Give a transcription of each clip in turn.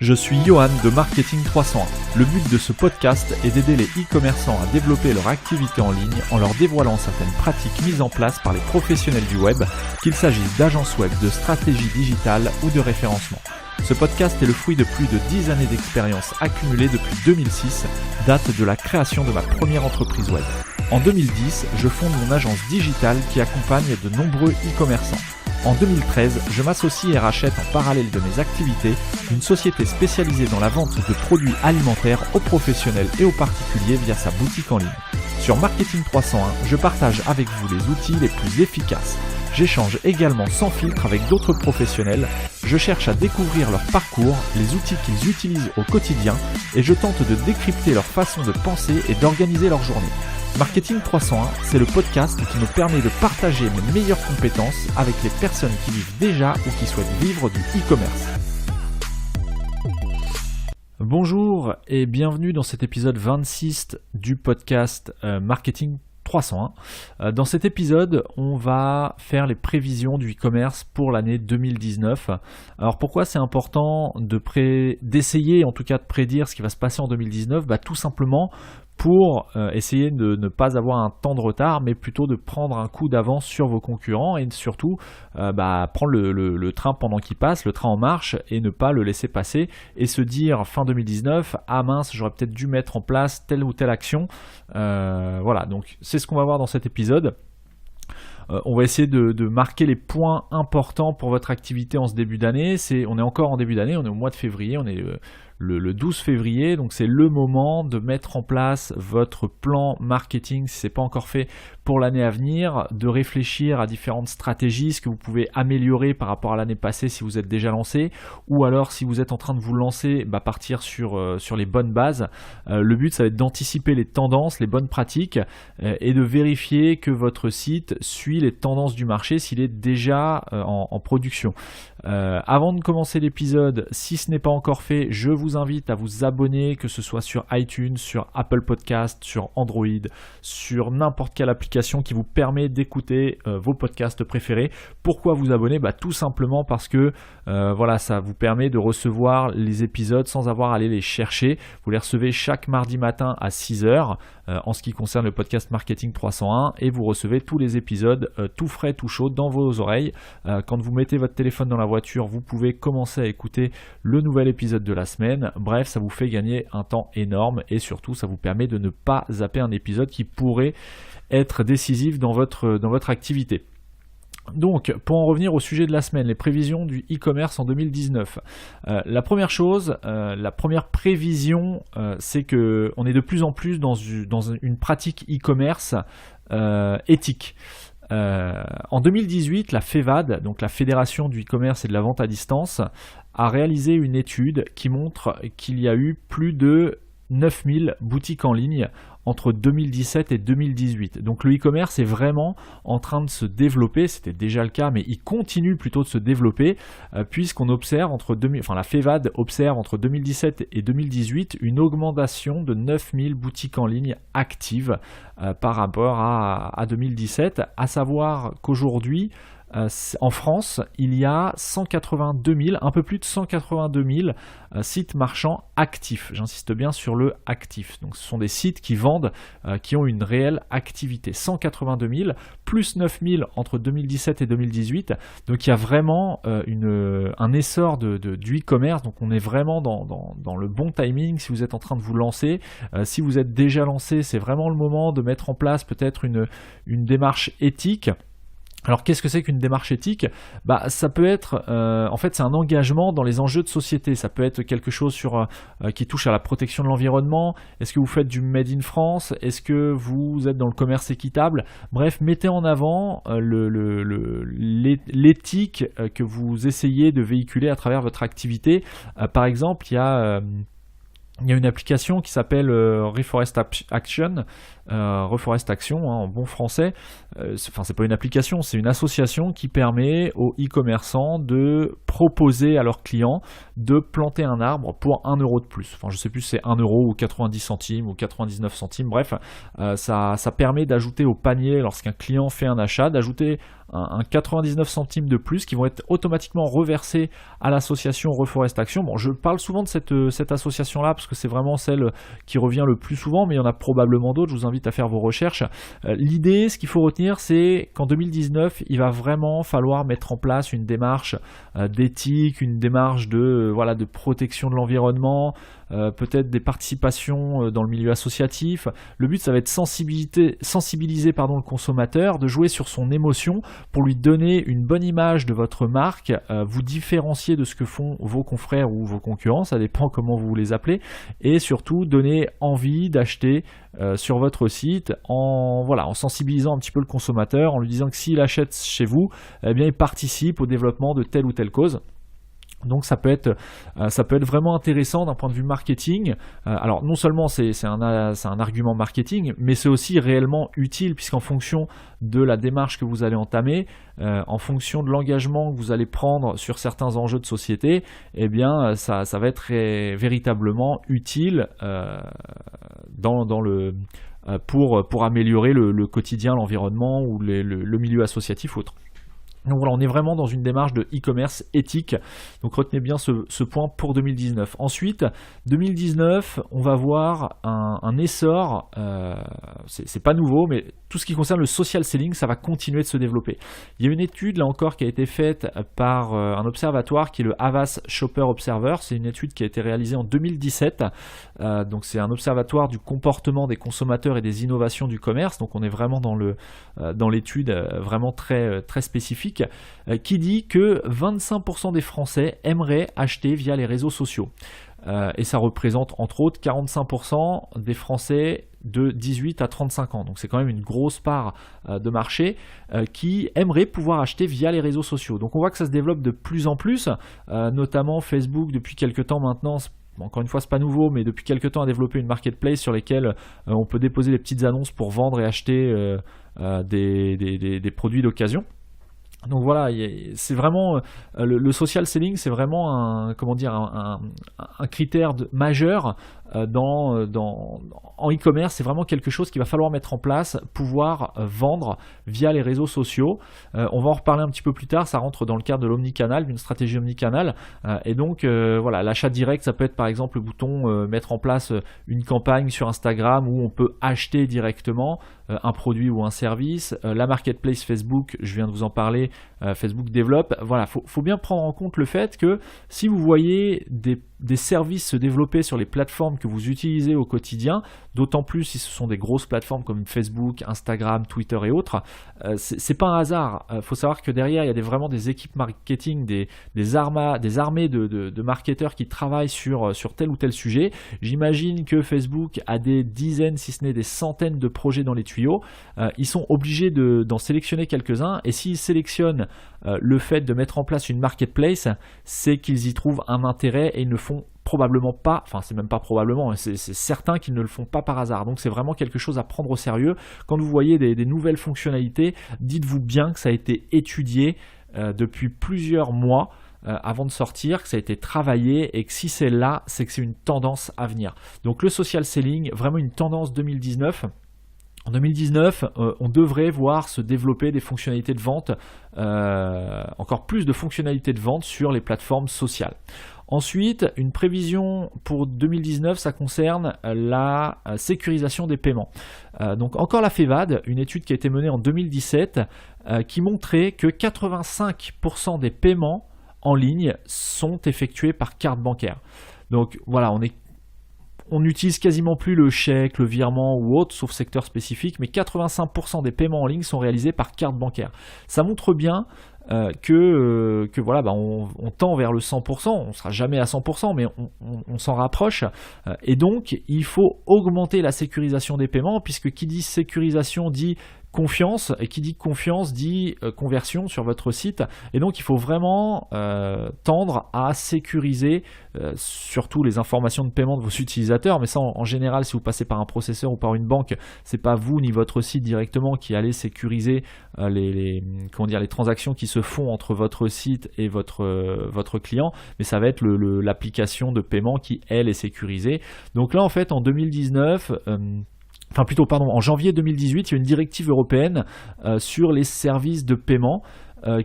Je suis Johan de Marketing 301. Le but de ce podcast est d'aider les e-commerçants à développer leur activité en ligne en leur dévoilant certaines pratiques mises en place par les professionnels du web, qu'il s'agisse d'agences web, de stratégie digitale ou de référencement. Ce podcast est le fruit de plus de 10 années d'expérience accumulée depuis 2006, date de la création de ma première entreprise web. En 2010, je fonde mon agence digitale qui accompagne de nombreux e-commerçants. En 2013, je m'associe et rachète en parallèle de mes activités une société spécialisée dans la vente de produits alimentaires aux professionnels et aux particuliers via sa boutique en ligne. Sur Marketing 301, je partage avec vous les outils les plus efficaces. J'échange également sans filtre avec d'autres professionnels, je cherche à découvrir leur parcours, les outils qu'ils utilisent au quotidien et je tente de décrypter leur façon de penser et d'organiser leur journée. Marketing 301, c'est le podcast qui me permet de partager mes meilleures compétences avec les personnes qui vivent déjà ou qui souhaitent vivre du e-commerce. Bonjour et bienvenue dans cet épisode 26 du podcast Marketing 301. Dans cet épisode, on va faire les prévisions du e-commerce pour l'année 2019. Alors pourquoi c'est important d'essayer en tout cas de prédire ce qui va se passer en 2019 ? Tout simplement pour essayer de ne pas avoir un temps de retard, mais plutôt de prendre un coup d'avance sur vos concurrents et surtout prendre le train pendant qu'il passe, le train en marche et ne pas le laisser passer et se dire fin 2019, ah mince, j'aurais peut-être dû mettre en place telle ou telle action. Voilà, donc c'est ce qu'on va voir dans cet épisode. On va essayer de marquer les points importants pour votre activité en ce début d'année. On est encore en début d'année, on est au mois de février, on est le 12 février, donc c'est le moment de mettre en place votre plan marketing si ce n'est pas encore fait pour l'année à venir, de réfléchir à différentes stratégies, ce que vous pouvez améliorer par rapport à l'année passée si vous êtes déjà lancé, ou alors si vous êtes en train de vous lancer, partir sur les bonnes bases. Le but, ça va être d'anticiper les tendances, les bonnes pratiques et de vérifier que votre site suit les tendances du marché s'il est déjà en production. Avant de commencer l'épisode, si ce n'est pas encore fait, je vous invite à vous abonner, que ce soit sur iTunes, sur Apple Podcast, sur Android, sur n'importe quelle application qui vous permet d'écouter vos podcasts préférés. Pourquoi vous abonner ? Tout simplement parce que ça vous permet de recevoir les épisodes sans avoir à aller les chercher. Vous les recevez chaque mardi matin à 6h en ce qui concerne le podcast Marketing 301 et vous recevez tous les épisodes tout frais, tout chaud dans vos oreilles. Quand vous mettez votre téléphone dans la voiture, vous pouvez commencer à écouter le nouvel épisode de la semaine. Bref, ça vous fait gagner un temps énorme et surtout ça vous permet de ne pas zapper un épisode qui pourrait être décisif dans votre activité. Donc, pour en revenir au sujet de la semaine, les prévisions du e-commerce en 2019. La première chose, la première prévision, c'est qu'on est de plus en plus dans une pratique e-commerce éthique. En 2018, la FEVAD, donc la Fédération du e-commerce et de la vente à distance, a réalisé une étude qui montre qu'il y a eu plus de 9000 boutiques en ligne entre 2017 et 2018. Donc le e-commerce est vraiment en train de se développer, c'était déjà le cas, mais il continue plutôt de se développer puisqu'on observe la FEVAD observe entre 2017 et 2018 une augmentation de 9000 boutiques en ligne actives par rapport à 2017, à savoir qu'aujourd'hui, en France, il y a 182 000, un peu plus de 182 000 sites marchands actifs. J'insiste bien sur le actif. Donc ce sont des sites qui vendent, qui ont une réelle activité. 182 000 plus 9 000 entre 2017 et 2018. Donc il y a vraiment un essor du e-commerce. Donc on est vraiment dans le bon timing si vous êtes en train de vous lancer. Si vous êtes déjà lancé, c'est vraiment le moment de mettre en place peut-être une démarche éthique. Alors qu'est-ce que c'est qu'une démarche éthique ? Ça peut être, c'est un engagement dans les enjeux de société. Ça peut être quelque chose qui touche à la protection de l'environnement. Est-ce que vous faites du Made in France ? Est-ce que vous êtes dans le commerce équitable ? Bref, mettez en avant l'éthique que vous essayez de véhiculer à travers votre activité. Par exemple, il y a une application qui s'appelle Reforest Action, Reforest Action en bon français. C'est pas une application, c'est une association qui permet aux e-commerçants de proposer à leurs clients de planter un arbre pour 1 euro de plus. Je sais plus si c'est 1 euro ou 90 centimes ou 99 centimes, bref, ça permet d'ajouter au panier lorsqu'un client fait un achat, d'ajouter un 99 centimes de plus qui vont être automatiquement reversés à l'association Reforestation. Bon, je parle souvent de cette association-là parce que c'est vraiment celle qui revient le plus souvent, mais il y en a probablement d'autres, je vous invite à faire vos recherches. L'idée, ce qu'il faut retenir, c'est qu'en 2019, il va vraiment falloir mettre en place une démarche d'éthique, une démarche de protection de l'environnement, peut-être des participations dans le milieu associatif. Le but, ça va être sensibiliser le consommateur, de jouer sur son émotion pour lui donner une bonne image de votre marque, vous différencier de ce que font vos confrères ou vos concurrents, ça dépend comment vous les appelez, et surtout donner envie d'acheter sur votre site en sensibilisant un petit peu le consommateur, en lui disant que s'il achète chez vous, eh bien il participe au développement de telle ou telle cause. Donc ça peut être vraiment intéressant d'un point de vue marketing. Alors non seulement c'est un argument marketing, mais c'est aussi réellement utile puisqu'en fonction de la démarche que vous allez entamer, en fonction de l'engagement que vous allez prendre sur certains enjeux de société, eh bien ça va être véritablement utile pour améliorer le quotidien, l'environnement ou le milieu associatif ou autre. Donc voilà, on est vraiment dans une démarche de e-commerce éthique, donc retenez bien ce point pour 2019. Ensuite, 2019, on va voir un essor, c'est pas nouveau, mais tout ce qui concerne le social selling, ça va continuer de se développer. Il y a une étude là encore qui a été faite par un observatoire qui est le Havas Shopper Observer, c'est une étude qui a été réalisée en 2017, donc c'est un observatoire du comportement des consommateurs et des innovations du commerce, donc on est vraiment dans l'étude vraiment très, très spécifique, qui dit que 25% des Français aimeraient acheter via les réseaux sociaux. Et ça représente entre autres 45% des Français de 18 à 35 ans. Donc c'est quand même une grosse part de marché qui aimeraient pouvoir acheter via les réseaux sociaux. Donc on voit que ça se développe de plus en plus, notamment Facebook depuis quelques temps maintenant. Encore une fois, c'est pas nouveau, mais depuis quelques temps a développé une marketplace sur lesquelles on peut déposer des petites annonces pour vendre et acheter des produits d'occasion. Donc voilà, c'est vraiment le social selling, c'est vraiment un critère majeur en e-commerce. C'est vraiment quelque chose qu'il va falloir mettre en place, pouvoir vendre via les réseaux sociaux. On va en reparler un petit peu plus tard, ça rentre dans le cadre de l'omnicanal, d'une stratégie omnicanal. Et donc l'achat direct, ça peut être par exemple le bouton mettre en place une campagne sur Instagram où on peut acheter directement un produit ou un service. La marketplace Facebook, je viens de vous en parler, Facebook développe. Voilà, faut bien prendre en compte le fait que si vous voyez des services se développer sur les plateformes que vous utilisez au quotidien, d'autant plus si ce sont des grosses plateformes comme Facebook, Instagram, Twitter et autres, c'est pas un hasard. Faut savoir que derrière, il y a vraiment des équipes marketing, des armées de marketeurs qui travaillent sur tel ou tel sujet. J'imagine que Facebook a des dizaines, si ce n'est des centaines de projets dans les tuyaux. Ils sont obligés d'en sélectionner quelques-uns, et s'ils sélectionnent le fait de mettre en place une marketplace, c'est qu'ils y trouvent un intérêt et ils ne font probablement pas, enfin c'est même pas probablement, c'est certain qu'ils ne le font pas par hasard. Donc c'est vraiment quelque chose à prendre au sérieux. Quand vous voyez des nouvelles fonctionnalités, dites-vous bien que ça a été étudié depuis plusieurs mois avant de sortir, que ça a été travaillé, et que si c'est là, c'est que c'est une tendance à venir. Donc le social selling, vraiment une tendance 2019. En 2019, on devrait voir se développer des fonctionnalités de vente, encore plus de fonctionnalités de vente sur les plateformes sociales. Ensuite, une prévision pour 2019, ça concerne la sécurisation des paiements. Donc encore la FEVAD, une étude qui a été menée en 2017, qui montrait que 85% des paiements en ligne sont effectués par carte bancaire. Donc voilà, on n'utilise quasiment plus le chèque, le virement ou autre, sauf secteur spécifique, mais 85% des paiements en ligne sont réalisés par carte bancaire. Ça montre bien que voilà, on tend vers le 100%, on ne sera jamais à 100%, mais on s'en rapproche, et donc il faut augmenter la sécurisation des paiements, puisque qui dit sécurisation dit confiance, et qui dit confiance dit conversion sur votre site, et donc il faut vraiment tendre à sécuriser surtout les informations de paiement de vos utilisateurs, mais ça en général, si vous passez par un processeur ou par une banque, c'est pas vous ni votre site directement qui allez sécuriser les transactions qui se font entre votre site et votre client, mais ça va être l'application de paiement qui elle est sécurisée. Donc là en fait en 2019, enfin plutôt pardon, en janvier 2018, il y a une directive européenne sur les services de paiement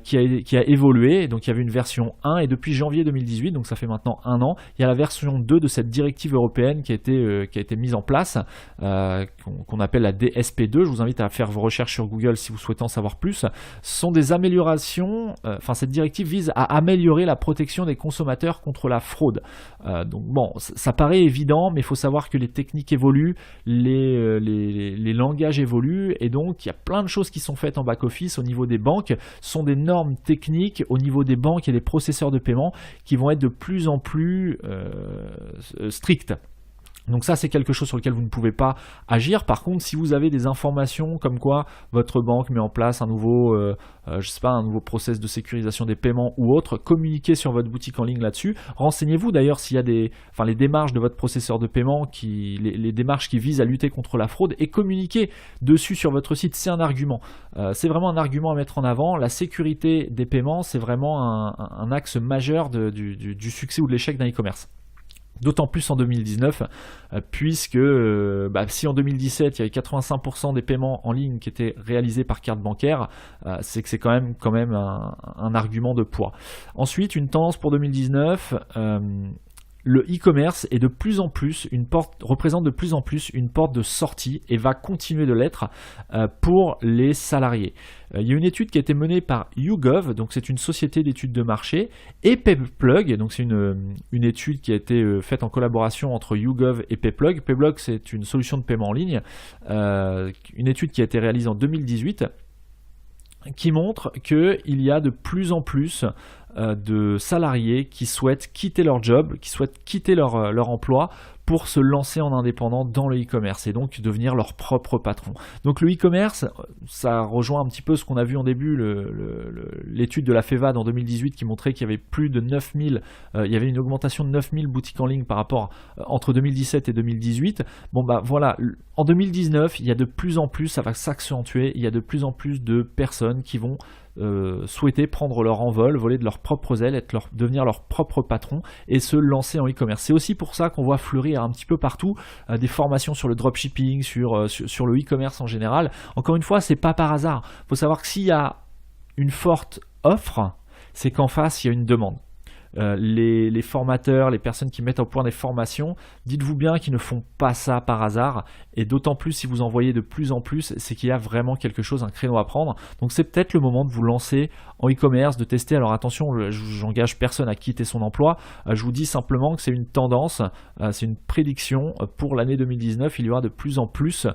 qui a évolué. Donc il y avait une version 1 et depuis janvier 2018, donc ça fait maintenant un an, il y a la version 2 de cette directive européenne qui a été mise en place, qu'on appelle la DSP2. Je vous invite à faire vos recherches sur Google si vous souhaitez en savoir plus. Ce sont des améliorations, cette directive vise à améliorer la protection des consommateurs contre la fraude. Donc bon, ça paraît évident, mais il faut savoir que les techniques évoluent, les langages évoluent, et donc il y a plein de choses qui sont faites en back-office au niveau des banques. Ce sont des normes techniques au niveau des banques et des processeurs de paiement qui vont être de plus en plus strictes. Donc ça, c'est quelque chose sur lequel vous ne pouvez pas agir. Par contre, si vous avez des informations comme quoi votre banque met en place un nouveau, un nouveau process de sécurisation des paiements ou autre, communiquez sur votre boutique en ligne là-dessus. Renseignez-vous d'ailleurs s'il y a les démarches de votre processeur de paiement, les démarches qui visent à lutter contre la fraude, et communiquez dessus sur votre site. C'est un argument. C'est vraiment un argument à mettre en avant. La sécurité des paiements, c'est vraiment un axe majeur du succès ou de l'échec d'un e-commerce. D'autant plus en 2019, puisque si en 2017 il y avait 85% des paiements en ligne qui étaient réalisés par carte bancaire, c'est que c'est quand même un argument de poids. Ensuite, une tendance pour 2019, le e-commerce est représente de plus en plus une porte de sortie et va continuer de l'être pour les salariés. Il y a une étude qui a été menée par YouGov, donc c'est une société d'études de marché, et Payplug, donc c'est une étude qui a été faite en collaboration entre YouGov et Payplug. Payplug, c'est une solution de paiement en ligne, une étude qui a été réalisée en 2018, qui montre qu'il y a de plus en plus de salariés qui souhaitent quitter leur job, qui souhaitent quitter leur emploi pour se lancer en indépendant dans le e-commerce et donc devenir leur propre patron. Donc le e-commerce, ça rejoint un petit peu ce qu'on a vu en début, l'étude de la FEVAD en 2018 qui montrait qu'il y avait plus de 9000, il y avait une augmentation de 9000 boutiques en ligne par rapport entre 2017 et 2018. Bon bah voilà, en 2019, il y a de plus en plus, ça va s'accentuer, il y a de plus en plus de personnes qui vont souhaiter prendre leur envol, voler de leurs propres ailes, devenir leur propre patron et se lancer en e-commerce. C'est aussi pour ça qu'on voit fleurir un petit peu partout des formations sur le dropshipping, sur le e-commerce en général. Encore une fois, c'est pas par hasard. Il faut savoir que s'il y a une forte offre, c'est qu'en face, il y a une demande. Les formateurs, les personnes qui mettent au point des formations, dites-vous bien qu'ils ne font pas ça par hasard, et d'autant plus si vous en voyez de plus en plus, c'est qu'il y a vraiment quelque chose, un créneau à prendre. Donc c'est peut-être le moment de vous lancer en e-commerce, de tester. Alors attention, j'engage personne à quitter son emploi, je vous dis simplement que c'est une tendance, c'est une prédiction pour l'année 2019, il y aura de plus en plus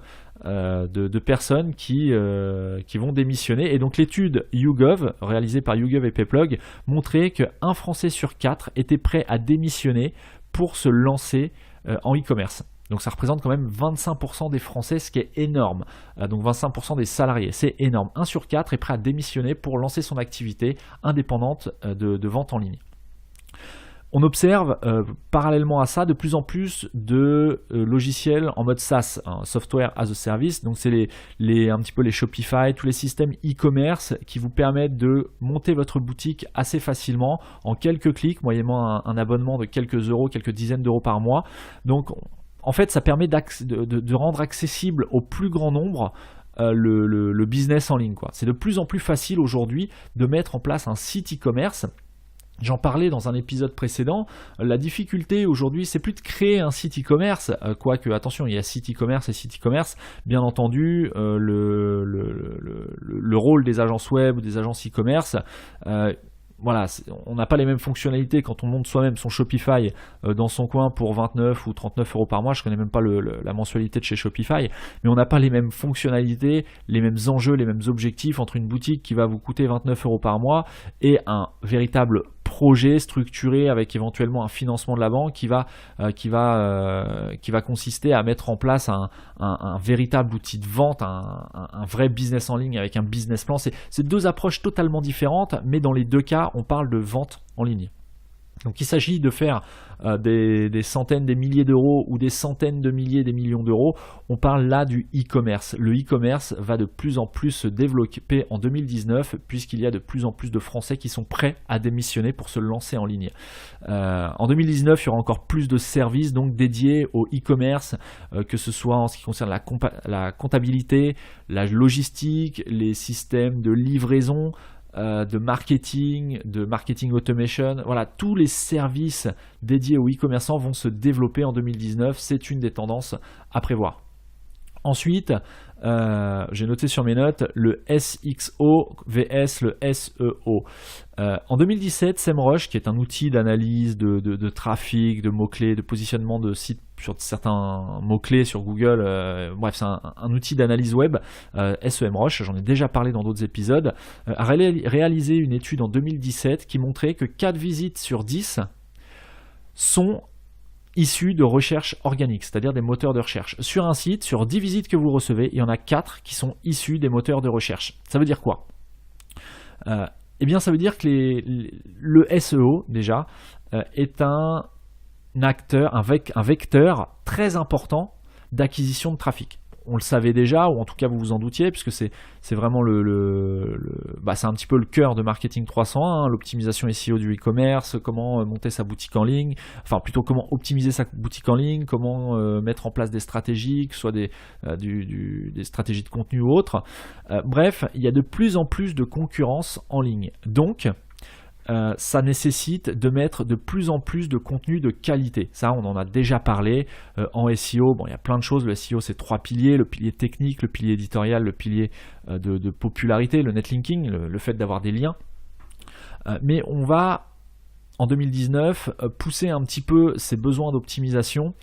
de personnes qui vont démissionner. Et donc l'étude YouGov, réalisée par YouGov et Payplug, montrait qu'un Français sur 4 était prêt à démissionner pour se lancer en e-commerce. Donc ça représente quand même 25% des Français, ce qui est énorme. Donc 25% des salariés, c'est énorme. 1 sur 4 est prêt à démissionner pour lancer son activité indépendante de vente en ligne. On observe parallèlement à ça de plus en plus de logiciels en mode SaaS, Software as a Service. Donc c'est un petit peu les Shopify, tous les systèmes e-commerce qui vous permettent de monter votre boutique assez facilement en quelques clics, moyennant un abonnement de quelques euros, quelques dizaines d'euros par mois. Donc en fait, ça permet de rendre accessible au plus grand nombre le business en ligne, quoi. C'est de plus en plus facile aujourd'hui de mettre en place un site e-commerce. J'en parlais dans un épisode précédent, la difficulté aujourd'hui, c'est plus de créer un site e-commerce, quoique, attention, il y a site e-commerce et site e-commerce, bien entendu, le rôle des agences web ou des agences e-commerce, voilà, on n'a pas les mêmes fonctionnalités quand on monte soi-même son Shopify dans son coin pour 29 ou 39 euros par mois. Je connais même pas la mensualité de chez Shopify, mais on n'a pas les mêmes fonctionnalités, les mêmes enjeux, les mêmes objectifs entre une boutique qui va vous coûter 29 euros par mois et un véritable projet structuré avec éventuellement un financement de la banque qui va consister à mettre en place un véritable outil de vente, un vrai business en ligne avec un business plan. C'est deux approches totalement différentes, mais dans les deux cas, on parle de vente en ligne. Donc il s'agit de faire des centaines, des milliers d'euros ou des centaines de milliers, des millions d'euros. On parle là du e-commerce. Le e-commerce va de plus en plus se développer en 2019 puisqu'il y a de plus en plus de Français qui sont prêts à démissionner pour se lancer en ligne. En 2019, il y aura encore plus de services donc dédiés au e-commerce, que ce soit en ce qui concerne la comptabilité, la logistique, les systèmes de livraison, de marketing automation, voilà, tous les services dédiés aux e-commerçants vont se développer en 2019, c'est une des tendances à prévoir. Ensuite, j'ai noté sur mes notes le SXO vs le SEO. En 2017, SEMrush, qui est un outil d'analyse de trafic, de mots-clés, de positionnement de sites sur certains mots-clés sur Google, bref, c'est un outil d'analyse web, SEMrush, j'en ai déjà parlé dans d'autres épisodes, a réalisé une étude en 2017 qui montrait que 4 visites sur 10 sont issus de recherche organique, c'est-à-dire des moteurs de recherche. Sur un site, sur 10 visites que vous recevez, il y en a 4 qui sont issus des moteurs de recherche. Ça veut dire quoi ? Eh bien, ça veut dire que le SEO, déjà, est un vecteur très important d'acquisition de trafic. On le savait déjà, ou en tout cas vous vous en doutiez, puisque c'est vraiment c'est un petit peu le cœur de Marketing 301, l'optimisation SEO du e-commerce, comment monter sa boutique en ligne, enfin plutôt comment optimiser sa boutique en ligne, comment mettre en place des stratégies, que ce soit des stratégies de contenu ou autres. Bref, il y a de plus en plus de concurrence en ligne. Donc, ça nécessite de mettre de plus en plus de contenu de qualité. Ça, on en a déjà parlé en SEO. Bon, il y a plein de choses. Le SEO, c'est 3 piliers. Le pilier technique, le pilier éditorial, le pilier de popularité, le netlinking, le fait d'avoir des liens. Mais on va, en 2019, pousser un petit peu ces besoins d'optimisation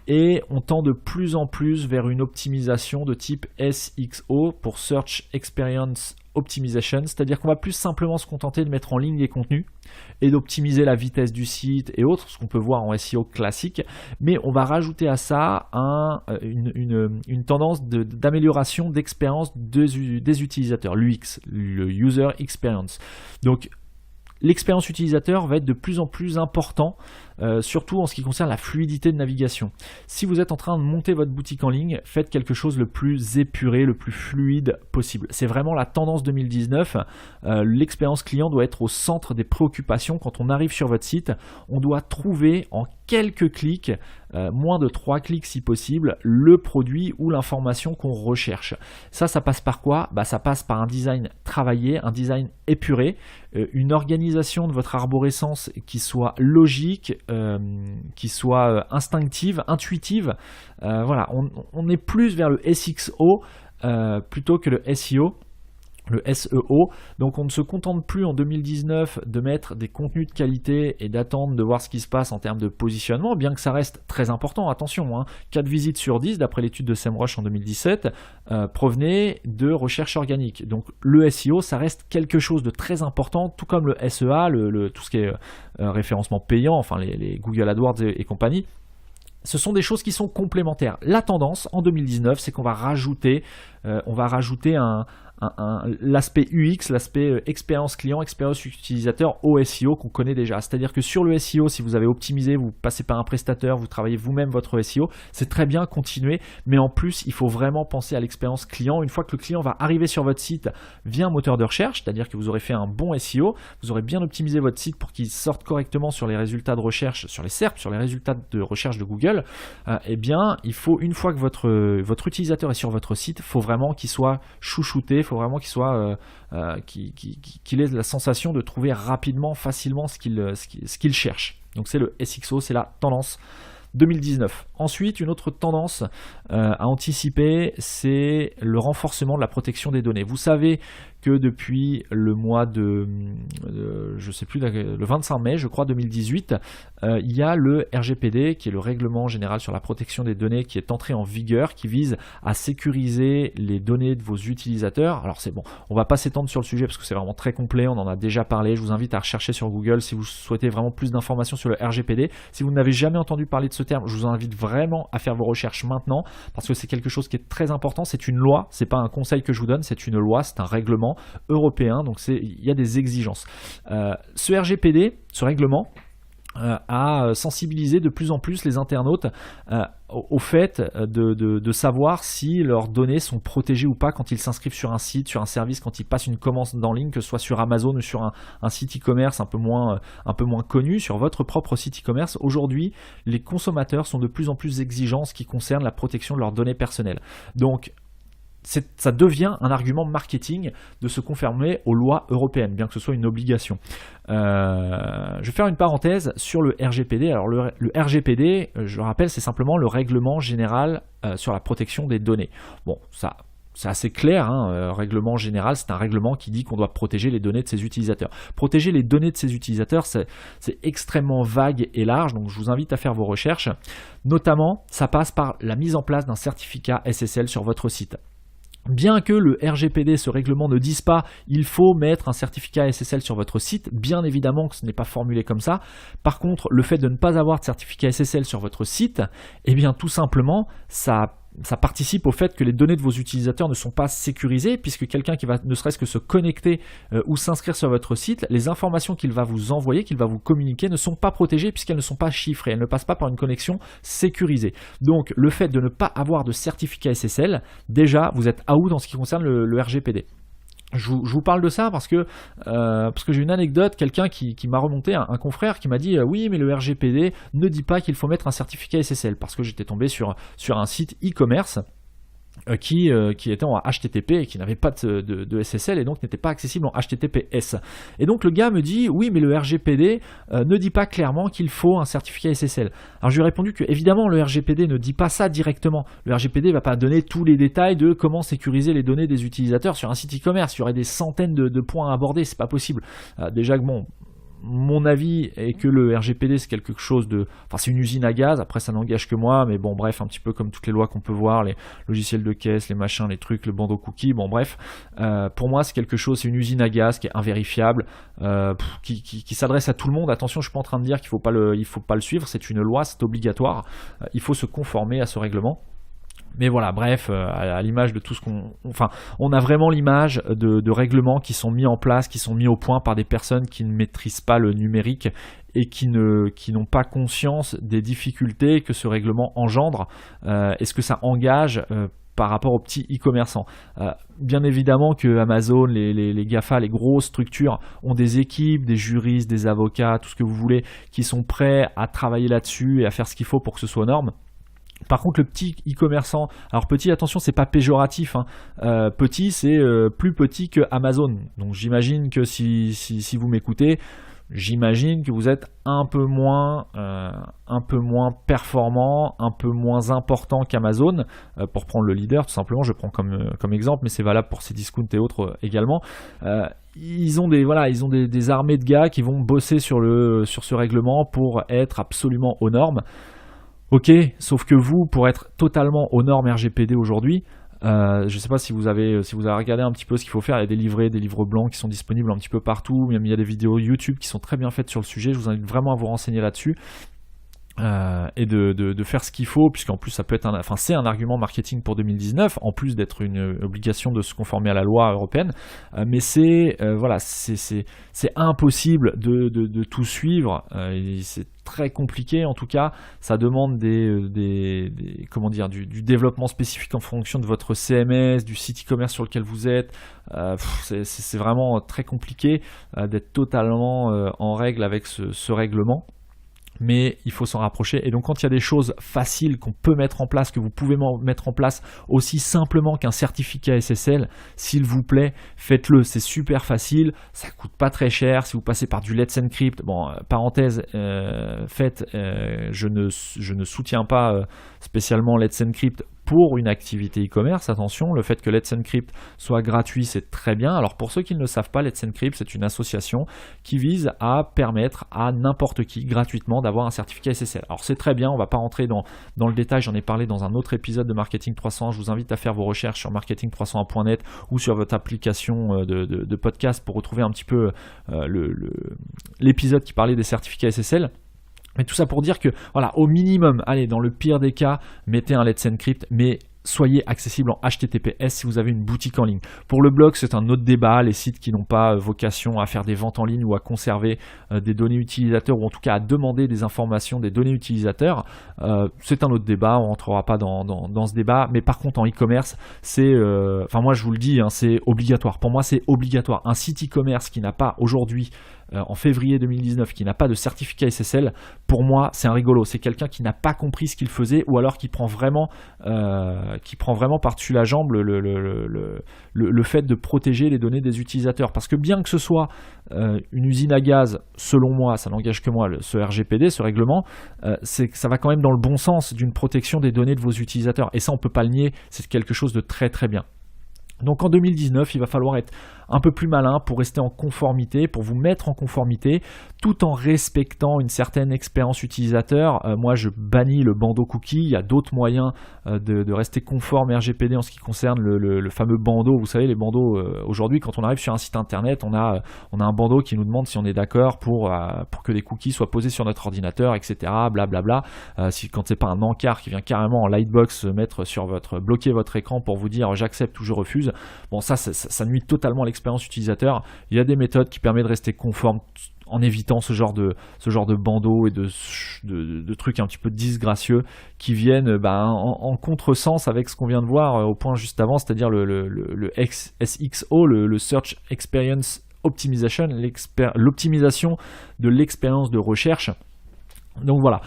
et on tend de plus en plus vers une optimisation de type SXO pour Search Experience Optimization, c'est-à-dire qu'on va plus simplement se contenter de mettre en ligne les contenus et d'optimiser la vitesse du site et autres, ce qu'on peut voir en SEO classique, mais on va rajouter à ça une tendance d'amélioration d'expérience des utilisateurs, l'UX, le User Experience. Donc l'expérience utilisateur va être de plus en plus important, surtout en ce qui concerne la fluidité de navigation. Si vous êtes en train de monter votre boutique en ligne, faites quelque chose le plus épuré, le plus fluide possible. C'est vraiment la tendance 2019. L'expérience client doit être au centre des préoccupations. Quand on arrive sur votre site, on doit trouver en quelques clics, moins de 3 clics si possible, le produit ou l'information qu'on recherche. Ça passe par quoi ? Ça passe par un design travaillé, un design épuré, une organisation de votre arborescence qui soit logique, qui soit instinctive, intuitive. Voilà, on est plus vers le SXO plutôt que le SEO. Le SEO, donc on ne se contente plus en 2019 de mettre des contenus de qualité et d'attendre de voir ce qui se passe en termes de positionnement, bien que ça reste très important, attention, 4 visites sur 10 d'après l'étude de SEMrush en 2017 provenaient de recherche organique. Donc le SEO, ça reste quelque chose de très important, tout comme le SEA, tout ce qui est référencement payant, enfin les Google AdWords et compagnie. Ce sont des choses qui sont complémentaires. La tendance en 2019, c'est qu'on va rajouter l'aspect UX, l'aspect expérience client, expérience utilisateur au SEO qu'on connaît déjà. C'est-à-dire que sur le SEO, si vous avez optimisé, vous passez par un prestataire, vous travaillez vous-même votre SEO, c'est très bien, continuez, mais en plus, il faut vraiment penser à l'expérience client. Une fois que le client va arriver sur votre site via un moteur de recherche, c'est-à-dire que vous aurez fait un bon SEO, vous aurez bien optimisé votre site pour qu'il sorte correctement sur les résultats de recherche, sur les SERP, sur les résultats de recherche de Google, eh bien, il faut, une fois que votre utilisateur est sur votre site, il faut vraiment qu'il soit chouchouté, il faut vraiment qu'il soit qu'il ait la sensation de trouver rapidement, facilement ce qu'il cherche. Donc c'est le SXO, c'est la tendance 2019. Ensuite, une autre tendance à anticiper, c'est le renforcement de la protection des données. Vous savez que depuis le mois je sais plus, le 25 mai, je crois, 2018, il y a le RGPD, qui est le Règlement général sur la protection des données, qui est entré en vigueur, qui vise à sécuriser les données de vos utilisateurs. Alors c'est bon, on va pas s'étendre sur le sujet parce que c'est vraiment très complet, on en a déjà parlé. Je vous invite à rechercher sur Google si vous souhaitez vraiment plus d'informations sur le RGPD. Si vous n'avez jamais entendu parler de ce terme, je vous invite vraiment à faire vos recherches maintenant, parce que c'est quelque chose qui est très important. C'est une loi, c'est pas un conseil que je vous donne, c'est une loi, c'est un règlement européen, donc il y a des exigences. Ce RGPD, ce règlement, à sensibiliser de plus en plus les internautes au fait de savoir si leurs données sont protégées ou pas quand ils s'inscrivent sur un site, sur un service, quand ils passent une commande en ligne, que ce soit sur Amazon ou sur un site e-commerce un peu moins connu, sur votre propre site e-commerce. Aujourd'hui, les consommateurs sont de plus en plus exigeants en ce qui concerne la protection de leurs données personnelles. Donc, ça devient un argument marketing de se conformer aux lois européennes, bien que ce soit une obligation. Je vais faire une parenthèse sur le RGPD. Alors le RGPD, je rappelle, c'est simplement le règlement général sur la protection des données. Bon, ça... C'est assez clair, règlement général, c'est un règlement qui dit qu'on doit protéger les données de ses utilisateurs. Protéger les données de ses utilisateurs, c'est extrêmement vague et large, donc je vous invite à faire vos recherches. Notamment, ça passe par la mise en place d'un certificat SSL sur votre site. Bien que le RGPD, ce règlement, ne dise pas il faut mettre un certificat SSL sur votre site, bien évidemment que ce n'est pas formulé comme ça. Par contre, le fait de ne pas avoir de certificat SSL sur votre site, eh bien tout simplement, ça participe au fait que les données de vos utilisateurs ne sont pas sécurisées, puisque quelqu'un qui va ne serait-ce que se connecter ou s'inscrire sur votre site, les informations qu'il va vous envoyer, qu'il va vous communiquer, ne sont pas protégées puisqu'elles ne sont pas chiffrées, elles ne passent pas par une connexion sécurisée. Donc le fait de ne pas avoir de certificat SSL, déjà vous êtes out en ce qui concerne le RGPD. Je vous parle de ça parce que j'ai une anecdote, quelqu'un qui m'a remonté, un confrère qui m'a dit oui mais le RGPD ne dit pas qu'il faut mettre un certificat SSL, parce que j'étais tombé sur un site e-commerce qui était en HTTP et qui n'avait pas de SSL et donc n'était pas accessible en HTTPS. Et donc le gars me dit oui mais le RGPD ne dit pas clairement qu'il faut un certificat SSL. Alors je lui ai répondu que évidemment le RGPD ne dit pas ça directement. Le RGPD ne va pas donner tous les détails de comment sécuriser les données des utilisateurs sur un site e-commerce. Il y aurait des centaines de points à aborder, c'est pas possible. Déjà que bon, mon avis est que le RGPD c'est quelque chose c'est une usine à gaz, après ça n'engage que moi, mais bon bref, un petit peu comme toutes les lois qu'on peut voir, les logiciels de caisse, les machins, les trucs, le bandeau cookie, bon bref, pour moi c'est quelque chose, c'est une usine à gaz qui est invérifiable, qui s'adresse à tout le monde. Attention, je suis pas en train de dire qu'il faut pas le suivre, c'est une loi, c'est obligatoire, il faut se conformer à ce règlement. Mais voilà, bref, à l'image de tout ce on a vraiment l'image de règlements qui sont mis en place, qui sont mis au point par des personnes qui ne maîtrisent pas le numérique et qui n'ont pas conscience des difficultés que ce règlement engendre et ce que ça engage par rapport aux petits e-commerçants. Bien évidemment que Amazon, les GAFA, les grosses structures ont des équipes, des juristes, des avocats, tout ce que vous voulez, qui sont prêts à travailler là-dessus et à faire ce qu'il faut pour que ce soit aux normes. Par contre, le petit e-commerçant, alors petit, attention, c'est pas péjoratif, petit, c'est plus petit que Amazon. Donc j'imagine que si vous m'écoutez, j'imagine que vous êtes un peu moins performant, un peu moins important qu'Amazon, pour prendre le leader, tout simplement. Je prends comme exemple, mais c'est valable pour Cdiscount et autres également. Ils ont des armées de gars qui vont bosser sur ce règlement pour être absolument aux normes. Ok, sauf que vous, pour être totalement aux normes RGPD aujourd'hui, je ne sais pas si vous avez regardé un petit peu ce qu'il faut faire. Il y a des livres blancs qui sont disponibles un petit peu partout, même il y a des vidéos YouTube qui sont très bien faites sur le sujet. Je vous invite vraiment à vous renseigner là-dessus. Et de faire ce qu'il faut, puisqu'en plus ça peut être c'est un argument marketing pour 2019, en plus d'être une obligation de se conformer à la loi européenne, mais c'est impossible de tout suivre, et c'est très compliqué. En tout cas, ça demande du développement spécifique en fonction de votre CMS, du site e-commerce sur lequel vous êtes. C'est vraiment très compliqué d'être totalement en règle avec ce règlement. Mais il faut s'en rapprocher. Et donc quand il y a des choses faciles qu'on peut mettre en place, que vous pouvez mettre en place aussi simplement qu'un certificat SSL, s'il vous plaît, faites-le. C'est super facile, ça coûte pas très cher. Si vous passez par du Let's Encrypt, parenthèse faite, je ne soutiens pas spécialement Let's Encrypt pour une activité e-commerce. Attention, le fait que Let's Encrypt soit gratuit, c'est très bien. Alors pour ceux qui ne le savent pas, Let's Encrypt, c'est une association qui vise à permettre à n'importe qui gratuitement d'avoir un certificat SSL. Alors c'est très bien, on ne va pas rentrer dans le détail, j'en ai parlé dans un autre épisode de Marketing 301. Je vous invite à faire vos recherches sur marketing301.net ou sur votre application de podcast pour retrouver un petit peu l'épisode qui parlait des certificats SSL. Mais tout ça pour dire que, voilà, au minimum, allez, dans le pire des cas, mettez un Let's Encrypt, mais soyez accessible en HTTPS si vous avez une boutique en ligne. Pour le blog, c'est un autre débat. Les sites qui n'ont pas vocation à faire des ventes en ligne ou à conserver des données utilisateurs, ou en tout cas à demander des informations des données utilisateurs, c'est un autre débat. On ne rentrera pas dans ce débat. Mais par contre, en e-commerce, moi je vous le dis, c'est obligatoire. Pour moi, c'est obligatoire. Un site e-commerce qui n'a pas aujourd'hui, en février 2019, qui n'a pas de certificat SSL, pour moi, c'est un rigolo. C'est quelqu'un qui n'a pas compris ce qu'il faisait, ou alors qui prend vraiment par-dessus la jambe le fait de protéger les données des utilisateurs. Parce que bien que ce soit une usine à gaz, selon moi, ça n'engage que moi, ce RGPD, ce règlement, ça va quand même dans le bon sens d'une protection des données de vos utilisateurs. Et ça, on ne peut pas le nier, c'est quelque chose de très très bien. Donc en 2019, il va falloir être un peu plus malin pour rester en conformité, pour vous mettre en conformité, tout en respectant une certaine expérience utilisateur. Moi, je bannis le bandeau cookie. Il y a d'autres moyens de rester conforme RGPD en ce qui concerne le fameux bandeau. Vous savez, les bandeaux, aujourd'hui, quand on arrive sur un site internet, on a un bandeau qui nous demande si on est d'accord pour que des cookies soient posés sur notre ordinateur, etc. Blablabla. Quand c'est pas un encart qui vient carrément en lightbox bloquer votre écran pour vous dire j'accepte ou je refuse. Bon, ça nuit totalement à l'expérience utilisateur. Il y a des méthodes qui permettent de rester conforme en évitant ce genre de bandeaux et de trucs un petit peu disgracieux qui viennent en contresens avec ce qu'on vient de voir au point juste avant, c'est-à-dire le SXO, le Search Experience Optimization, l'optimisation de l'expérience de recherche. Donc voilà.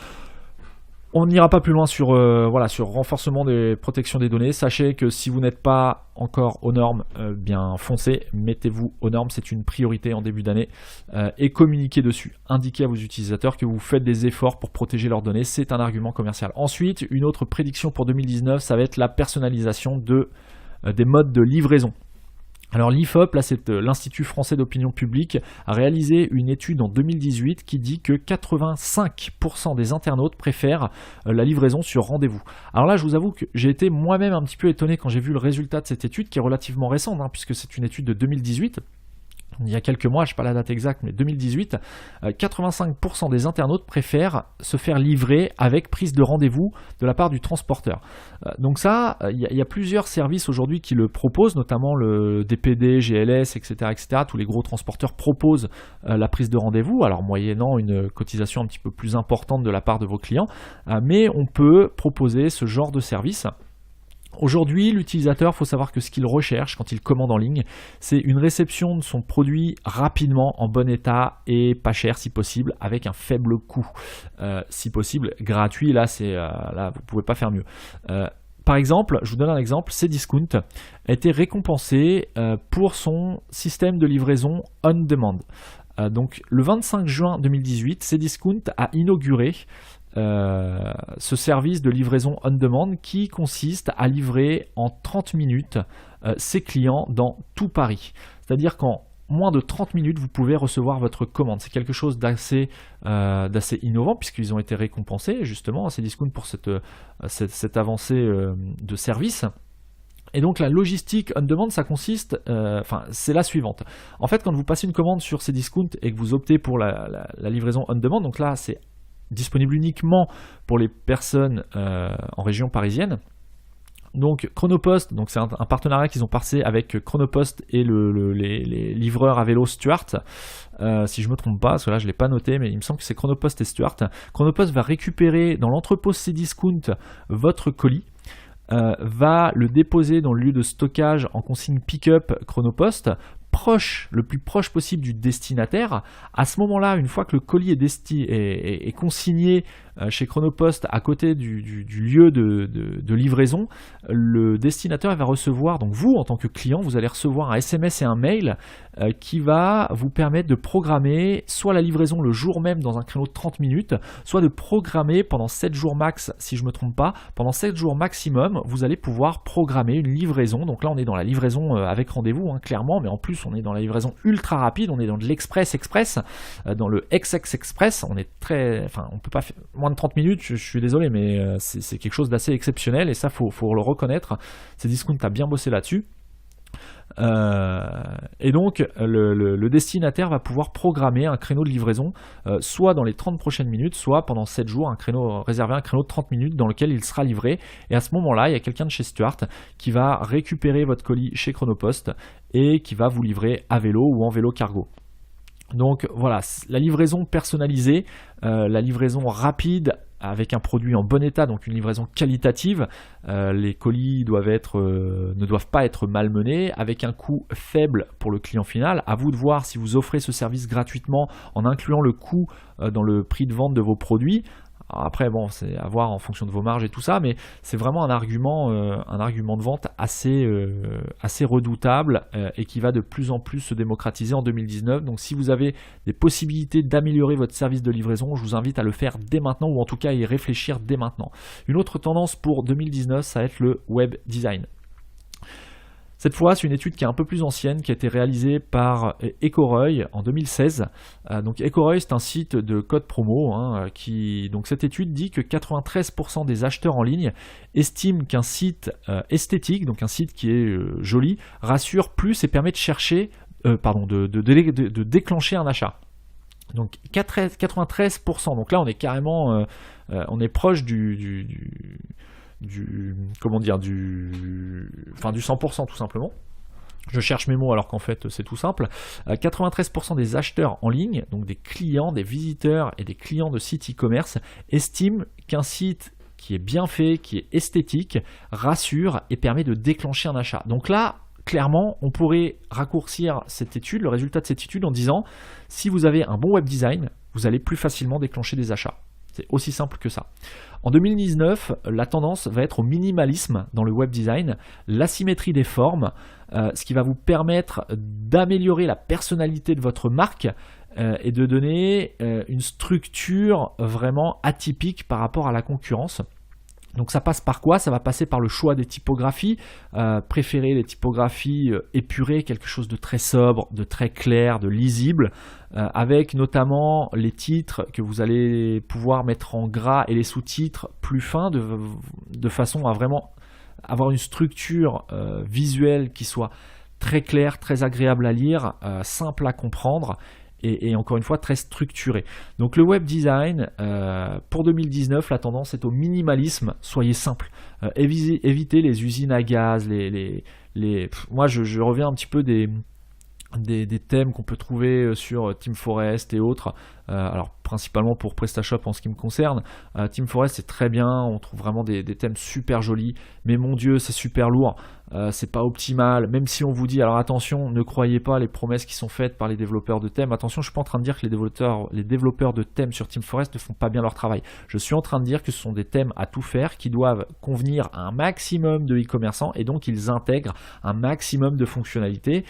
On n'ira pas plus loin sur renforcement des protections des données. Sachez que si vous n'êtes pas encore aux normes, bien foncez, mettez-vous aux normes, c'est une priorité en début d'année, et communiquez dessus. Indiquez à vos utilisateurs que vous faites des efforts pour protéger leurs données, c'est un argument commercial. Ensuite, une autre prédiction pour 2019, ça va être la personnalisation des modes de livraison. Alors l'IFOP, là c'est l'Institut français d'opinion publique, a réalisé une étude en 2018 qui dit que 85% des internautes préfèrent la livraison sur rendez-vous. Alors là je vous avoue que j'ai été moi-même un petit peu étonné quand j'ai vu le résultat de cette étude qui est relativement récente, puisque c'est une étude de 2018. Il y a quelques mois, je ne sais pas la date exacte, mais 2018, 85% des internautes préfèrent se faire livrer avec prise de rendez-vous de la part du transporteur. Donc ça, il y a plusieurs services aujourd'hui qui le proposent, notamment le DPD, GLS, etc. Tous les gros transporteurs proposent la prise de rendez-vous, alors moyennant une cotisation un petit peu plus importante de la part de vos clients, mais on peut proposer ce genre de service. Aujourd'hui, l'utilisateur, il faut savoir que ce qu'il recherche quand il commande en ligne, c'est une réception de son produit rapidement, en bon état et pas cher si possible, avec un faible coût. Si possible, gratuit, là vous ne pouvez pas faire mieux. Par exemple, je vous donne un exemple, Cdiscount a été récompensé pour son système de livraison on demand. Donc le 25 juin 2018, Cdiscount a inauguré ce service de livraison on demand qui consiste à livrer en 30 minutes ses clients dans tout Paris. C'est-à-dire qu'en moins de 30 minutes, vous pouvez recevoir votre commande. C'est quelque chose d'assez innovant puisqu'ils ont été récompensés justement à Cdiscount pour cette avancée de service. Et donc la logistique on demand, ça consiste, c'est la suivante. En fait, quand vous passez une commande sur Cdiscount et que vous optez pour la livraison on demand, donc là c'est disponible uniquement pour les personnes en région parisienne. Donc Chronopost, donc c'est un partenariat qu'ils ont passé avec Chronopost et les livreurs à vélo Stuart. Si je ne me trompe pas, parce que là je ne l'ai pas noté, mais il me semble que c'est Chronopost et Stuart. Chronopost va récupérer dans l'entrepôt Cdiscount votre colis, va le déposer dans le lieu de stockage en consigne pick-up Chronopost, le plus proche possible du destinataire. À ce moment-là, une fois que le colis est consigné chez Chronopost à côté du lieu de livraison, le destinataire va recevoir, donc vous en tant que client, vous allez recevoir un SMS et un mail qui va vous permettre de programmer soit la livraison le jour même dans un créneau de 30 minutes, soit de programmer pendant 7 jours max, si je ne me trompe pas, pendant 7 jours maximum, vous allez pouvoir programmer une livraison. Donc là on est dans la livraison avec rendez-vous, clairement, mais en plus on est dans la livraison ultra rapide, on est dans de l'express, dans le XX Express, on peut pas faire moins de 30 minutes, je suis désolé, mais c'est quelque chose d'assez exceptionnel et ça faut le reconnaître. Cdiscount a bien bossé là-dessus. Et donc le destinataire va pouvoir programmer un créneau de livraison soit dans les 30 prochaines minutes, soit pendant 7 jours, réserver un créneau de 30 minutes dans lequel il sera livré. Et à ce moment-là, il y a quelqu'un de chez Stuart qui va récupérer votre colis chez Chronopost et qui va vous livrer à vélo ou en vélo cargo. Donc voilà, la livraison personnalisée, la livraison rapide avec un produit en bon état, donc une livraison qualitative. Les colis ne doivent pas être malmenés, avec un coût faible pour le client final. À vous de voir si vous offrez ce service gratuitement en incluant le coût dans le prix de vente de vos produits. Alors après, bon, c'est à voir en fonction de vos marges et tout ça, mais c'est vraiment un argument de vente assez redoutable et qui va de plus en plus se démocratiser en 2019. Donc si vous avez des possibilités d'améliorer votre service de livraison, je vous invite à le faire dès maintenant, ou en tout cas à y réfléchir dès maintenant. Une autre tendance pour 2019, ça va être le web design. Cette fois, c'est une étude qui est un peu plus ancienne, qui a été réalisée par Ecoroy en 2016. Donc Ecoroy, c'est un site de code promo. Donc cette étude dit que 93% des acheteurs en ligne estiment qu'un site esthétique, donc un site qui est joli, rassure plus et permet de chercher, de déclencher un achat. Donc 93%. Donc là, on est carrément, on est proche du 100% tout simplement. Je cherche mes mots alors qu'en fait c'est tout simple. 93% des acheteurs en ligne, donc des clients, des visiteurs et des clients de sites e-commerce, estiment qu'un site qui est bien fait, qui est esthétique, rassure et permet de déclencher un achat. Donc là, clairement, on pourrait raccourcir cette étude, le résultat de cette étude en disant si vous avez un bon web design, vous allez plus facilement déclencher des achats. C'est aussi simple que ça. En 2019, la tendance va être au minimalisme dans le web design, l'asymétrie des formes, ce qui va vous permettre d'améliorer la personnalité de votre marque et de donner une structure vraiment atypique par rapport à la concurrence. Donc ça passe par quoi? Ça va passer par le choix des typographies, préférer les typographies épurées, quelque chose de très sobre, de très clair, de lisible, avec notamment les titres que vous allez pouvoir mettre en gras et les sous-titres plus fins, de façon à vraiment avoir une structure visuelle qui soit très claire, très agréable à lire, simple à comprendre. Et encore une fois très structuré. Donc le web design, pour 2019, la tendance est au minimalisme. Soyez simple. Évitez les usines à gaz. Moi, je reviens un petit peu des thèmes qu'on peut trouver sur Team Forest et autres. Alors principalement pour PrestaShop en ce qui me concerne. Team Forest c'est très bien, on trouve vraiment des thèmes super jolis, mais mon Dieu c'est super lourd, c'est pas optimal, même si on vous dit, alors attention, ne croyez pas les promesses qui sont faites par les développeurs de thèmes, attention, je suis pas en train de dire que les développeurs de thèmes sur Team Forest ne font pas bien leur travail, je suis en train de dire que ce sont des thèmes à tout faire qui doivent convenir à un maximum de e-commerçants et donc ils intègrent un maximum de fonctionnalités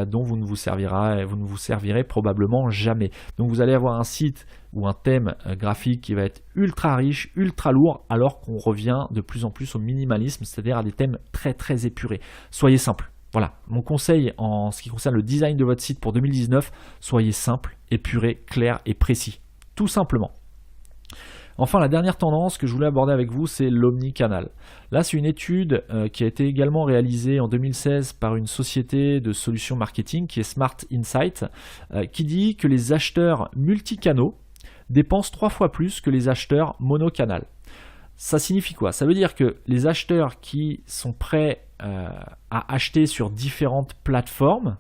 dont vous ne vous servirez probablement jamais. Donc vous allez avoir un site ou un thème graphique qui va être ultra riche, ultra lourd, alors qu'on revient de plus en plus au minimalisme, c'est-à-dire à des thèmes très très épurés. Soyez simple. Voilà, mon conseil en ce qui concerne le design de votre site pour 2019, soyez simple, épuré, clair et précis. Tout simplement. Enfin, la dernière tendance que je voulais aborder avec vous, c'est l'omnicanal. Là, c'est une étude qui a été également réalisée en 2016 par une société de solutions marketing qui est Smart Insight, qui dit que les acheteurs multicanaux dépensent 3 fois plus que les acheteurs monocanal. Ça signifie quoi? Ça veut dire que les acheteurs qui sont prêts à acheter sur différentes plateformes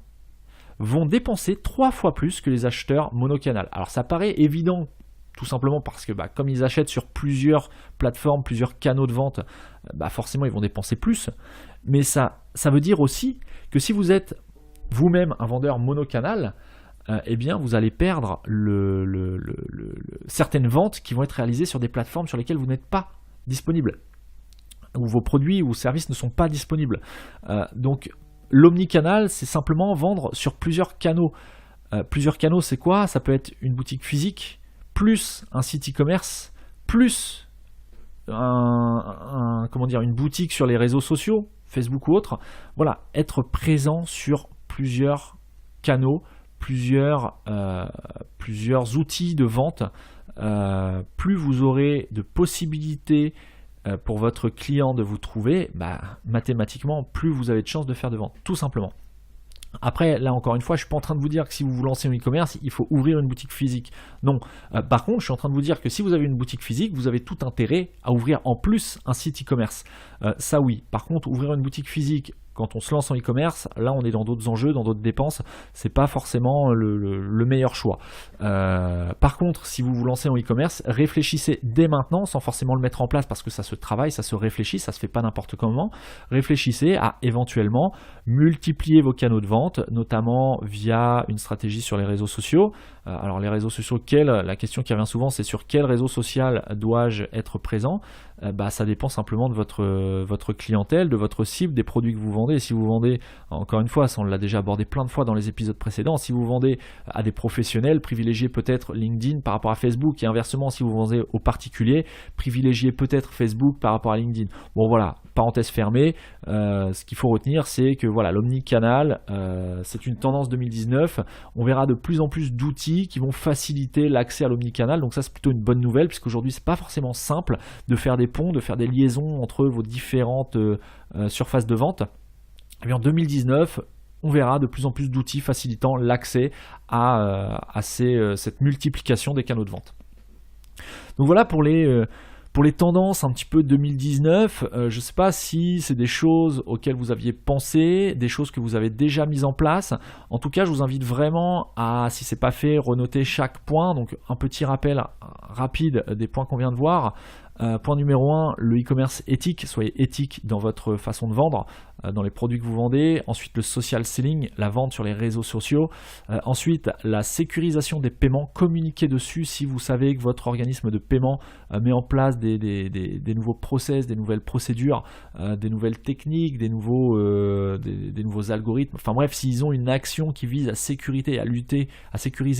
vont dépenser 3 fois plus que les acheteurs monocanal. Alors ça paraît évident, tout simplement parce que comme ils achètent sur plusieurs plateformes, plusieurs canaux de vente, forcément ils vont dépenser plus. Mais ça veut dire aussi que si vous êtes vous-même un vendeur monocanal, eh bien vous allez perdre certaines ventes qui vont être réalisées sur des plateformes sur lesquelles vous n'êtes pas disponible, où vos produits ou services ne sont pas disponibles. Donc l'omnicanal, c'est simplement vendre sur plusieurs canaux. Plusieurs canaux, c'est quoi? Ça peut être une boutique physique, plus un site e-commerce, plus une boutique sur les réseaux sociaux, Facebook ou autre. Voilà, être présent sur plusieurs canaux, plusieurs outils de vente. Plus vous aurez de possibilités pour votre client de vous trouver, mathématiquement, plus vous avez de chances de faire de ventes, tout simplement. Après, là encore une fois, je suis pas en train de vous dire que si vous vous lancez en e-commerce, il faut ouvrir une boutique physique. Non. Par contre, je suis en train de vous dire que si vous avez une boutique physique, vous avez tout intérêt à ouvrir en plus un site e-commerce. Ça oui. Par contre, ouvrir une boutique physique quand on se lance en e-commerce, là on est dans d'autres enjeux, dans d'autres dépenses, c'est pas forcément le meilleur choix. Par contre, si vous vous lancez en e-commerce, réfléchissez dès maintenant, sans forcément le mettre en place parce que ça se travaille, ça se réfléchit, ça se fait pas n'importe comment. Réfléchissez à éventuellement multiplier vos canaux de vente, notamment via une stratégie sur les réseaux sociaux. Alors les réseaux sociaux, la question qui revient souvent, c'est sur quel réseau social dois-je être présent? Ça dépend simplement de votre clientèle, de votre cible, des produits que vous vendez. Si vous vendez, encore une fois, ça on l'a déjà abordé plein de fois dans les épisodes précédents, si vous vendez à des professionnels, privilégiez peut-être LinkedIn par rapport à Facebook, et inversement, si vous vendez aux particuliers, privilégiez peut-être Facebook par rapport à LinkedIn. Bon voilà, parenthèse fermée, ce qu'il faut retenir, c'est que voilà, l'omnicanal, c'est une tendance 2019. On verra de plus en plus d'outils qui vont faciliter l'accès à l'omnicanal, donc ça c'est plutôt une bonne nouvelle, puisqu'aujourd'hui c'est pas forcément simple de faire des ponts, de faire des liaisons entre vos différentes surfaces de vente. Et bien en 2019, on verra de plus en plus d'outils facilitant l'accès à cette multiplication des canaux de vente. Donc voilà pour les tendances un petit peu 2019, je ne sais pas si c'est des choses auxquelles vous aviez pensé, des choses que vous avez déjà mises en place. En tout cas, je vous invite vraiment à, si ce n'est pas fait, renoter chaque point. Donc un petit rappel rapide des points qu'on vient de voir. Point numéro 1, le e-commerce éthique. Soyez éthique dans votre façon de vendre, dans les produits que vous vendez. Ensuite, le social selling, la vente sur les réseaux sociaux. Ensuite, la sécurisation des paiements. Communiquez dessus si vous savez que votre organisme de paiement met en place des nouveaux process, des nouvelles procédures, des nouvelles techniques, des nouveaux algorithmes. Enfin bref, s'ils ont une action qui vise à sécuriser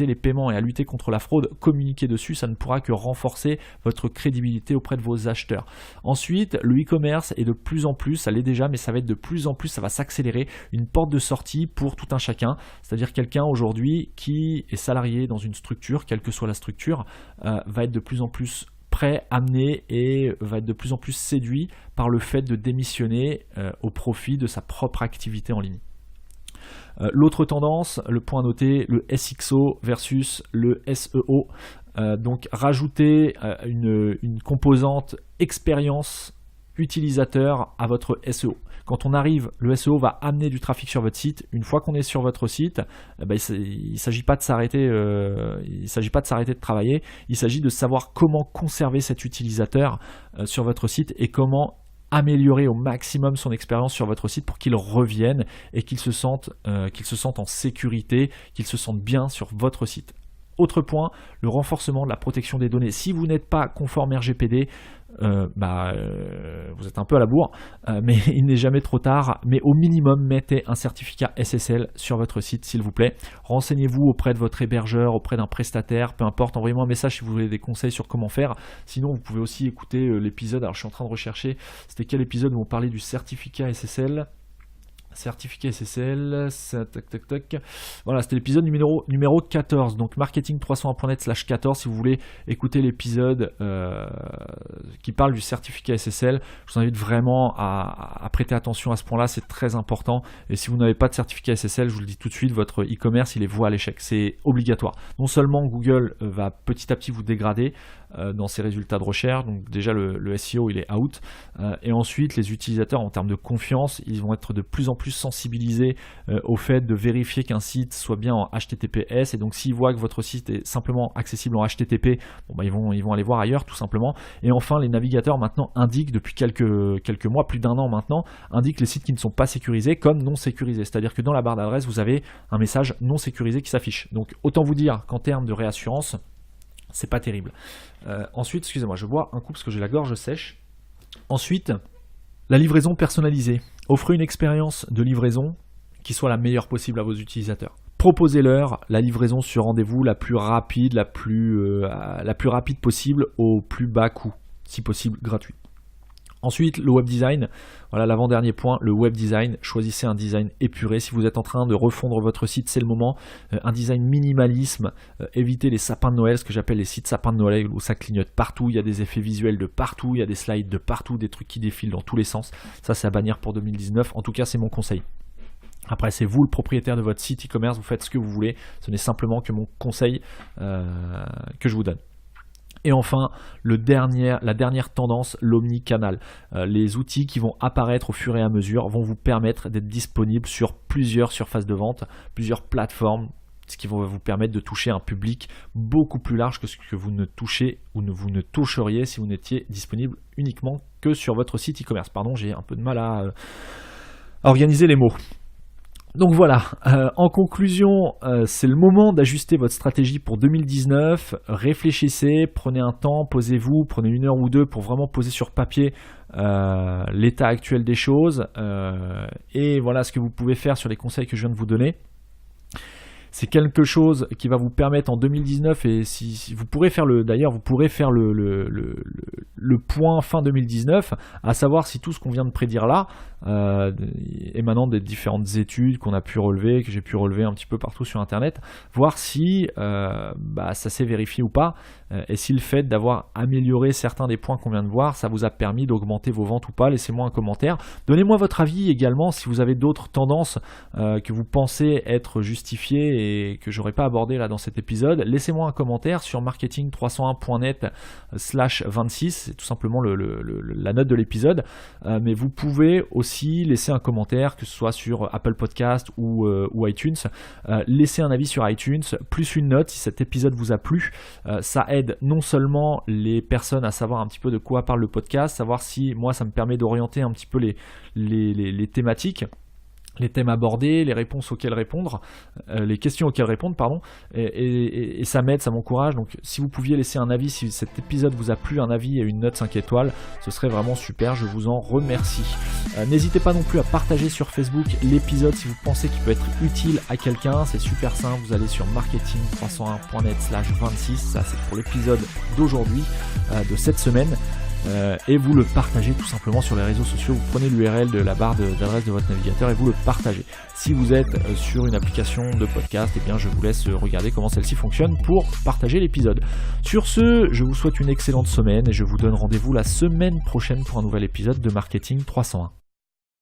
les paiements et à lutter contre la fraude, communiquez dessus. Ça ne pourra que renforcer votre crédibilité auprès de vos acheteurs. Ensuite, le e-commerce est de plus en plus, ça l'est déjà, mais ça va être de plus en plus, ça va s'accélérer, une porte de sortie pour tout un chacun. C'est-à-dire quelqu'un aujourd'hui qui est salarié dans une structure, quelle que soit la structure, va être de plus en plus prêt, amené et va être de plus en plus séduit par le fait de démissionner au profit de sa propre activité en ligne. L'autre tendance, le point noté, le SXO versus le SEO. Donc rajouter une composante expérience utilisateur à votre SEO. Quand on arrive, le SEO va amener du trafic sur votre site. Une fois qu'on est sur votre site, il ne s'agit pas de s'arrêter de travailler. Il s'agit de savoir comment conserver cet utilisateur sur votre site et comment améliorer au maximum son expérience sur votre site pour qu'il revienne et qu'il se sente en sécurité, qu'il se sente bien sur votre site. Autre point, le renforcement de la protection des données. Si vous n'êtes pas conforme RGPD, vous êtes un peu à la bourre, mais il n'est jamais trop tard. Mais au minimum, mettez un certificat SSL sur votre site, s'il vous plaît. Renseignez-vous auprès de votre hébergeur, auprès d'un prestataire, peu importe. Envoyez-moi un message si vous voulez des conseils sur comment faire. Sinon, vous pouvez aussi écouter l'épisode. Alors, je suis en train de rechercher, c'était quel épisode où on parlait du certificat SSL. Certificat SSL, voilà, c'était l'épisode numéro 14, donc marketing301.net/14 si vous voulez écouter l'épisode qui parle du certificat SSL. Je vous invite vraiment à prêter attention à ce point-là, c'est très important. Et si vous n'avez pas de certificat SSL, je vous le dis tout de suite, votre e-commerce il est voué à l'échec, c'est obligatoire. Non seulement Google va petit à petit vous dégrader dans ses résultats de recherche, donc déjà le SEO il est out, et ensuite les utilisateurs en termes de confiance, ils vont être de plus en plus sensibilisés au fait de vérifier qu'un site soit bien en HTTPS, et donc s'ils voient que votre site est simplement accessible en HTTP, ils vont aller voir ailleurs tout simplement. Et enfin, les navigateurs maintenant indiquent depuis quelques mois, plus d'1 an maintenant, indiquent les sites qui ne sont pas sécurisés comme non sécurisés, c'est-à-dire que dans la barre d'adresse vous avez un message non sécurisé qui s'affiche. Donc autant vous dire qu'en termes de réassurance, c'est pas terrible. Ensuite, excusez-moi, je bois un coup parce que j'ai la gorge sèche. Ensuite, la livraison personnalisée. Offrez une expérience de livraison qui soit la meilleure possible à vos utilisateurs. Proposez-leur la livraison sur rendez-vous la plus rapide, la plus rapide possible au plus bas coût, si possible gratuit. Ensuite, le web design, voilà l'avant-dernier point, le web design. Choisissez un design épuré. Si vous êtes en train de refondre votre site, c'est le moment. Un design minimalisme, évitez les sapins de Noël, ce que j'appelle les sites sapins de Noël où ça clignote partout, il y a des effets visuels de partout, il y a des slides de partout, des trucs qui défilent dans tous les sens. Ça, c'est à bannir pour 2019. En tout cas, c'est mon conseil. Après, c'est vous le propriétaire de votre site e-commerce, vous faites ce que vous voulez, ce n'est simplement que mon conseil que je vous donne. Et enfin, la dernière tendance, l'omnicanal. Les outils qui vont apparaître au fur et à mesure vont vous permettre d'être disponible sur plusieurs surfaces de vente, plusieurs plateformes, ce qui va vous permettre de toucher un public beaucoup plus large que ce que vous ne touchez ou vous ne toucheriez si vous n'étiez disponible uniquement que sur votre site e-commerce. Pardon, j'ai un peu de mal à organiser les mots. Donc voilà, en conclusion, c'est le moment d'ajuster votre stratégie pour 2019. Réfléchissez, prenez un temps, posez-vous, prenez 1 heure ou 2 pour vraiment poser sur papier l'état actuel des choses. Et voilà ce que vous pouvez faire sur les conseils que je viens de vous donner. C'est quelque chose qui va vous permettre en 2019, et si vous pourrez faire le point fin 2019, à savoir si tout ce qu'on vient de prédire là, émanant des différentes études qu'on a pu relever, que j'ai pu relever un petit peu partout sur internet, voir si ça s'est vérifié ou pas, et si le fait d'avoir amélioré certains des points qu'on vient de voir, ça vous a permis d'augmenter vos ventes ou pas. Laissez-moi un commentaire, donnez-moi votre avis également si vous avez d'autres tendances que vous pensez être justifiées et que j'aurais pas abordé là dans cet épisode. Laissez-moi un commentaire sur marketing301.net/26, c'est tout simplement la note de l'épisode, mais vous pouvez aussi laisser un commentaire, que ce soit sur Apple Podcast ou iTunes. Laissez un avis sur iTunes, plus une note si cet épisode vous a plu. Ça aide non seulement les personnes à savoir un petit peu de quoi parle le podcast, savoir si moi ça me permet d'orienter un petit peu les thématiques, les thèmes abordés, les réponses auxquelles répondre, les questions auxquelles répondre, pardon, et ça m'aide, ça m'encourage. Donc si vous pouviez laisser un avis, si cet épisode vous a plu, un avis et une note 5 étoiles, ce serait vraiment super, je vous en remercie. N'hésitez pas non plus à partager sur Facebook l'épisode si vous pensez qu'il peut être utile à quelqu'un, c'est super simple, vous allez sur marketing301.net/26, ça c'est pour l'épisode d'aujourd'hui, de cette semaine. Et vous le partagez tout simplement sur les réseaux sociaux. Vous prenez l'URL de la barre d'adresse de votre navigateur et vous le partagez. Si vous êtes sur une application de podcast, eh bien je vous laisse regarder comment celle-ci fonctionne pour partager l'épisode. Sur ce, je vous souhaite une excellente semaine et je vous donne rendez-vous la semaine prochaine pour un nouvel épisode de Marketing 301.